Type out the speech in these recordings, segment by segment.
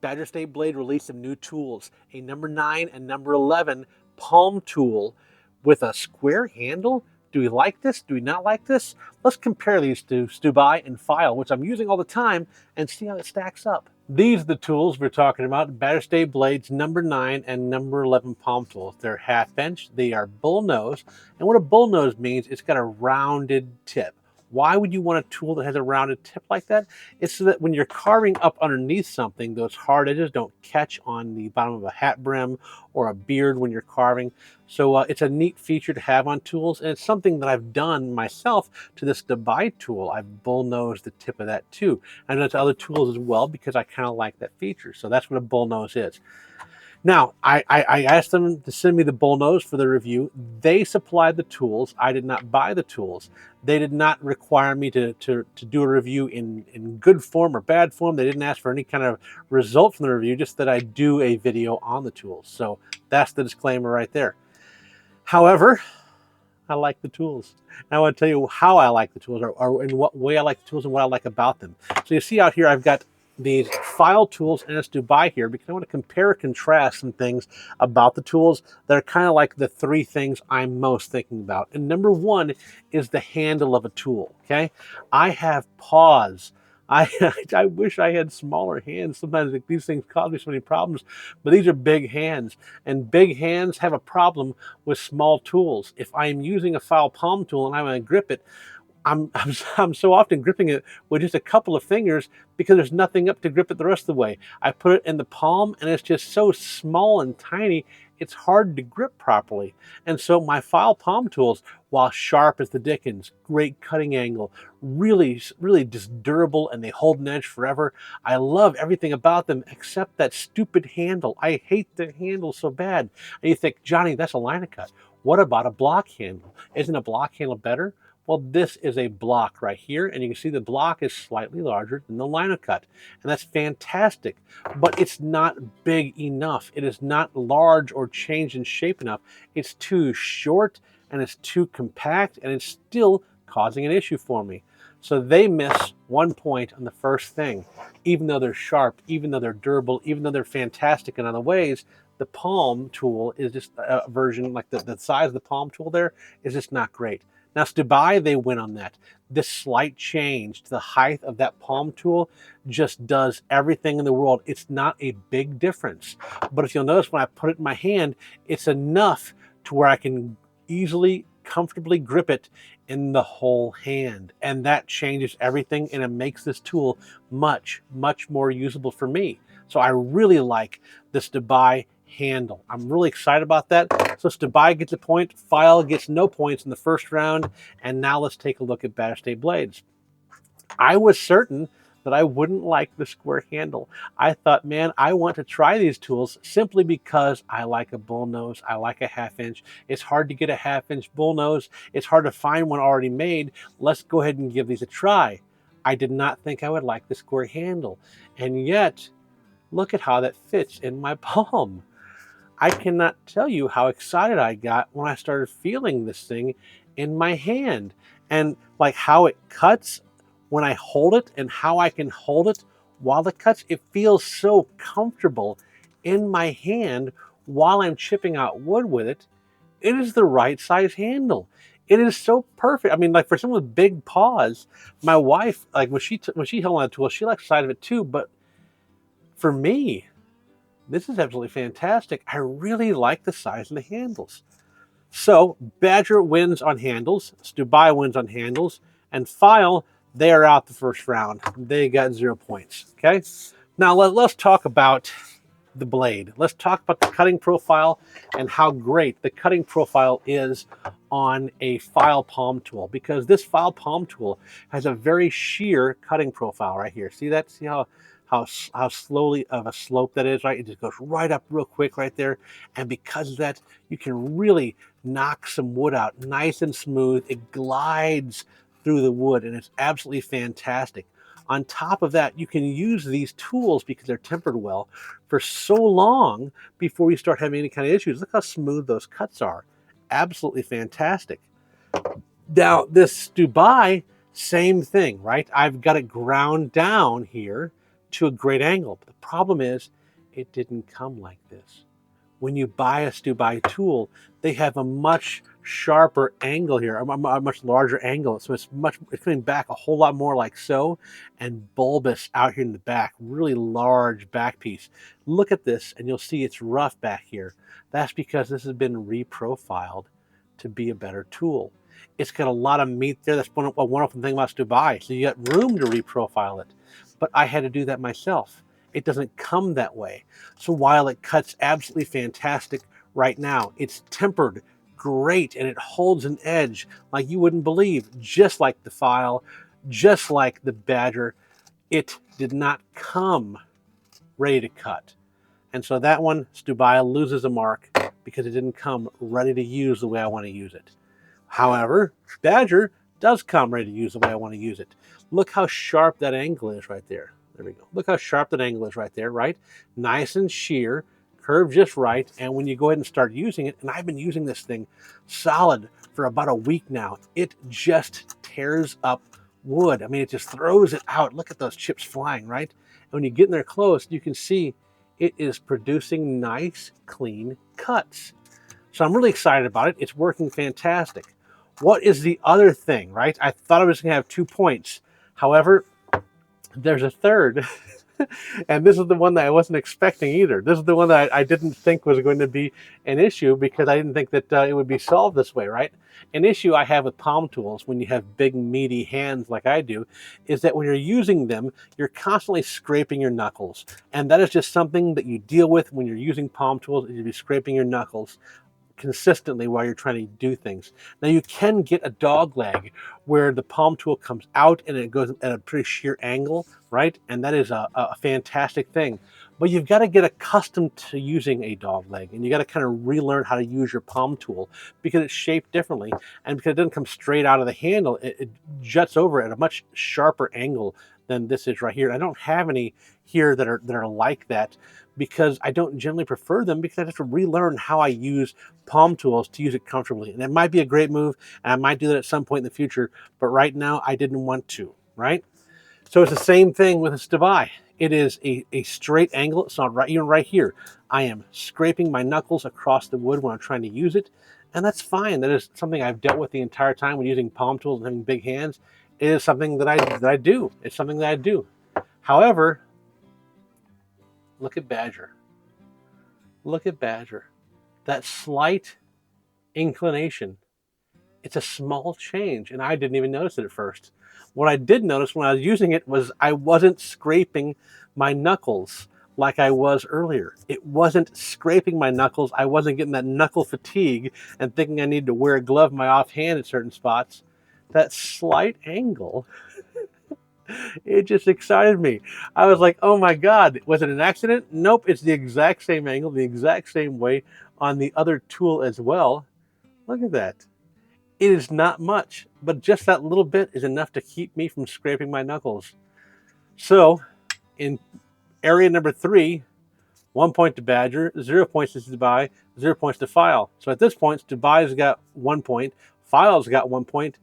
Badger State Blade released some new tools, a number 9 and number 11 palm tool with a square handle. Do we like this? Do we not like this? Let's compare these to stubai and pfeil, which I'm using all the time, and see how it stacks up. These are the tools we're talking about. Badger State Blades number 9 and number 11 palm tools. They're half-inch, they are bullnose, and what a bullnose means, it's got a rounded tip. Why would you want a tool that has a rounded tip like that? It's so that when you're carving up underneath something, those hard edges don't catch on the bottom of a hat brim or a beard when you're carving. So it's a neat feature to have on tools, and it's something that I've done myself to this stubai tool. I've bullnosed the tip of that too. And it's other tools as well because I kind of like that feature. So that's what a bullnose is. Now, I asked them to send me the bullnose for the review. They supplied the tools. I did not buy the tools. They did not require me to do a review in good form or bad form. They didn't ask for any kind of result from the review, just that I do a video on the tools. So that's the disclaimer right there. However, I like the tools. And I want to tell you how I like the tools, or in what way I like the tools and what I like about them. So you see out here, I've got these pfeil tools and a stubai here because I want to compare and contrast some things about the tools that are kind of like the three things I'm most thinking about. And number one is the handle of a tool, okay? I have paws. I wish I had smaller hands. Sometimes these things cause me so many problems, but these are big hands, and big hands have a problem with small tools. If I'm using a pfeil palm tool and I want to grip it, I'm so often gripping it with just a couple of fingers because there's nothing up to grip it the rest of the way. I put it in the palm and it's just so small and tiny, it's hard to grip properly. And so my pfeil palm tools, while sharp as the dickens, great cutting angle, really just durable, and they hold an edge forever. I love everything about them except that stupid handle. I hate the handle so bad. And you think, Johnny, that's a line of cut. What about a block handle? Isn't a block handle better? Well, this is a block right here, and you can see the block is slightly larger than the lino cut, and that's fantastic, but it's not big enough. It is not large or changed in shape enough. It's too short, and it's too compact, and it's still causing an issue for me. So they miss 1 point on the first thing. Even though they're sharp, even though they're durable, even though they're fantastic in other ways, the palm tool is just a version, like the size of the palm tool there is just not great. Now, stubai, they win on that. This slight change to the height of that palm tool just does everything in the world. It's not a big difference. But if you'll notice, when I put it in my hand, it's enough to where I can easily, comfortably grip it in the whole hand. And that changes everything, and it makes this tool much, much more usable for me. So I really like the stubai handle. I'm really excited about that. So stubai gets a point, pfeil gets no points in the first round, and now let's take a look at Badger State Blades. I was certain that I wouldn't like the square handle. I thought, man, I want to try these tools simply because I like a bullnose, I like a half-inch. It's hard to get a half-inch bullnose. It's hard to find one already made. Let's go ahead and give these a try. I did not think I would like the square handle, and yet, look at how that fits in my palm. I cannot tell you how excited I got when I started feeling this thing in my hand, and like how it cuts when I hold it and how I can hold it while it cuts. It feels so comfortable in my hand while I'm chipping out wood with it. It is the right size handle. It is so perfect. I mean, like for someone with big paws, my wife, like when she held on the tool, she likes the size of it too. But for me, this is absolutely fantastic. I really like the size of the handles. So Badger wins on handles, stubai wins on handles, and pfeil, they are out the first round. They got 0 points, okay? Now let's talk about the blade. Let's talk about the cutting profile and how great the cutting profile is on a pfeil palm tool, because this pfeil palm tool has a very sheer cutting profile right here. See that? See how slowly of a slope that is, right? It just goes right up real quick right there. And because of that, you can really knock some wood out nice and smooth. It glides through the wood, and it's absolutely fantastic. On top of that, you can use these tools because they're tempered well for so long before you start having any kind of issues. Look how smooth those cuts are. Absolutely fantastic. Now, this stubai, same thing, right? I've got it ground down here to a great angle. But the problem is it didn't come like this. When you buy a stubai tool, they have a much sharper angle here, a much larger angle. So it's coming back a whole lot more like so, and bulbous out here in the back, really large back piece. Look at this and you'll see it's rough back here. That's because this has been reprofiled to be a better tool. It's got a lot of meat there. That's one wonderful thing about stubai. So you got room to reprofile it. But I had to do that myself. It doesn't come that way. So while it cuts absolutely fantastic right now, it's tempered great and it holds an edge like you wouldn't believe, just like the pfeil, just like the Badger. It did not come ready to cut. And so that one, stubai, loses a mark because it didn't come ready to use the way I want to use it. However, Badger does come ready to use the way I want to use it. Look how sharp that angle is right there. There we go. Look how sharp that angle is right there, right? Nice and sheer, curved just right. And when you go ahead and start using it, and I've been using this thing solid for about a week now, it just tears up wood. I mean, it just throws it out. Look at those chips flying, right? And when you get in there close, you can see it is producing nice, clean cuts. So I'm really excited about it. It's working fantastic. What is the other thing, right? I thought I was going to have 2 points. However, there's a third. And this is the one that I wasn't expecting either. This is the one that I didn't think was going to be an issue because I didn't think that it would be solved this way, right? An issue I have with palm tools when you have big, meaty hands like I do is that when you're using them, you're constantly scraping your knuckles. And that is just something that you deal with when you're using palm tools, you'll be scraping your knuckles consistently while you're trying to do things. Now you can get a dog leg where the palm tool comes out and it goes at a pretty sheer angle, right? And that is a fantastic thing. But you've got to get accustomed to using a dog leg and you got to kind of relearn how to use your palm tool because it's shaped differently and because it doesn't come straight out of the handle, it juts over at a much sharper angle than this is right here. I don't have any here that are like that because I don't generally prefer them because I have to relearn how I use palm tools to use it comfortably. And it might be a great move and I might do that at some point in the future, but right now I didn't want to, right? So it's the same thing with a stubai. It is a straight angle. It's not right, even right here. I am scraping my knuckles across the wood when I'm trying to use it. And that's fine. That is something I've dealt with the entire time when using palm tools and having big hands. It is something that I do. It's something that I do. However, look at Badger. Look at Badger. That slight inclination. It's a small change, and I didn't even notice it at first. What I did notice when I was using it was I wasn't scraping my knuckles like I was earlier. It wasn't scraping my knuckles. I wasn't getting that knuckle fatigue and thinking I need to wear a glove in my offhand at certain spots. That slight angle, it just excited me. I was like, oh my God, was it an accident? Nope, it's the exact same angle, the exact same way on the other tool as well. Look at that. It is not much, but just that little bit is enough to keep me from scraping my knuckles. So in area number 3, 1 point to Badger, 0 points to stubai, 0 points to pfeil. So at this point, stubai's got 1 point, pfeil's got 1 point,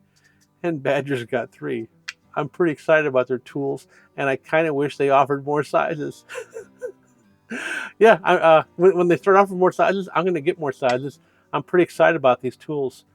and Badger's got 3. I'm pretty excited about their tools, and I kind of wish they offered more sizes. Yeah, when they start offering more sizes, I'm going to get more sizes. I'm pretty excited about these tools.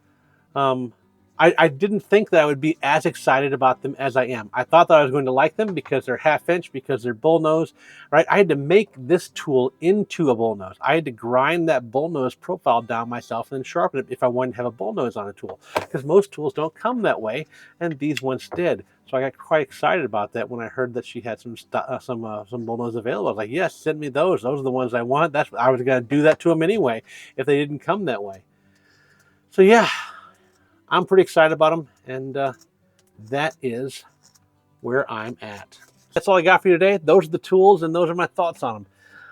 I didn't think that I would be as excited about them as I am. I thought that I was going to like them because they're 1/2 inch, because they're bullnose, right? I had to make this tool into a bullnose. I had to grind that bullnose profile down myself and then sharpen it if I wanted to have a bullnose on a tool, because most tools don't come that way, and these ones did. So I got quite excited about that when I heard that she had some bullnose available. I was like, yes, send me those. Those are the ones I want. I was going to do that to them anyway if they didn't come that way. So yeah. I'm pretty excited about them, and that is where I'm at. That's all I got for you today. Those are the tools, and those are my thoughts on them.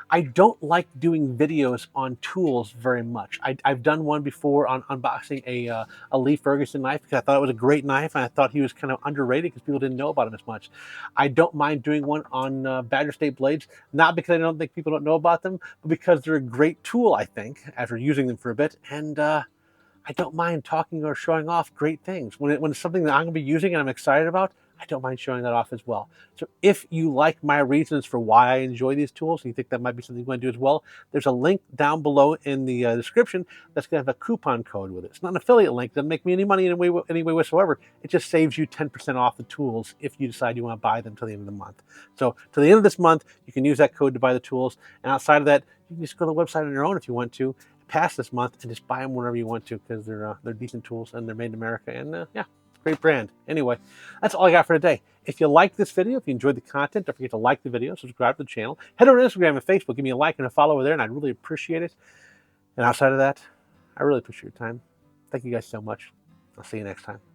I don't like doing videos on tools very much. I've done one before on unboxing a Lee Ferguson knife because I thought it was a great knife, and I thought he was kind of underrated because people didn't know about him as much. I don't mind doing one on Badger State blades, not because I don't think people don't know about them, but because they're a great tool, I think, after using them for a bit, and I don't mind talking or showing off great things. When it's something that I'm going to be using and I'm excited about, I don't mind showing that off as well. So if you like my reasons for why I enjoy these tools, and you think that might be something you want to do as well, there's a link down below in the description that's going to have a coupon code with it. It's not an affiliate link. It doesn't make me any money in any way whatsoever. It just saves you 10% off the tools if you decide you want to buy them till the end of the month. So to the end of this month, you can use that code to buy the tools. And outside of that, you can just go to the website on your own if you want to, past this month, and just buy them whenever you want to, because they're decent tools and they're made in America. And yeah, great brand. Anyway, that's all I got for today. If you like this video, if you enjoyed the content, don't forget to like the video, subscribe to the channel. Head over to Instagram and Facebook. Give me a like and a follow over there, and I'd really appreciate it. And outside of that, I really appreciate your time. Thank you guys so much. I'll see you next time.